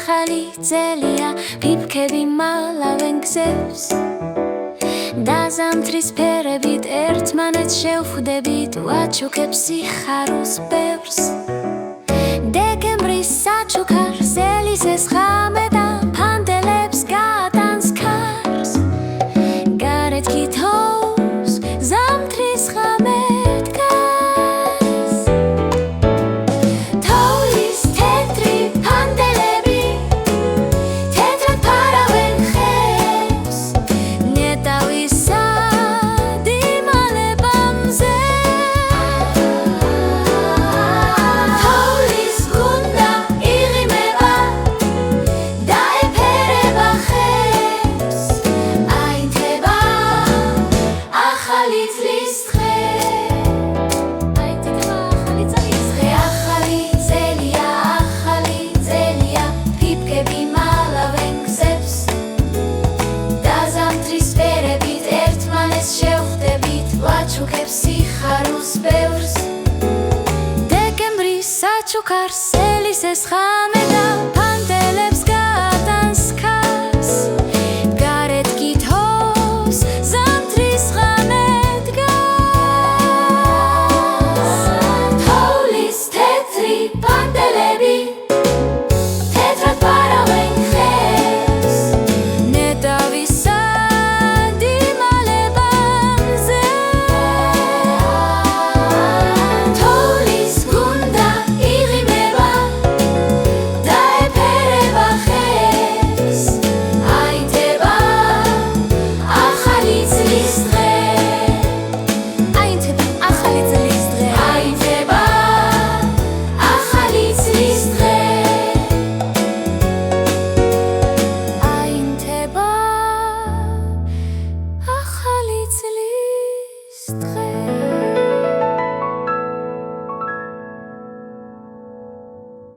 ახალი წელია ფიფქები მალავენ გზებს და ზამთრის ფერებით ერთმანეთს შევხვდებით ვაჩუქებს სიხარულს ბევრს დეკემბრის საჩუქარს ელისეს ღამე და ფანტელებს გაატანს ქარს გარეთ გითხოვს ზამთრის ღამე სიხარულს ბევრს დეკემბრის საჩუქარს ელისეს ღამე და ფანტელებს გაატანს ქარს გარეთ გითხოვს ზამთრის ღამე დგას თოვლის თეთრი ფანტელები თეთრად ფარავენ ხეს ნეტავის ახალი წლის დღე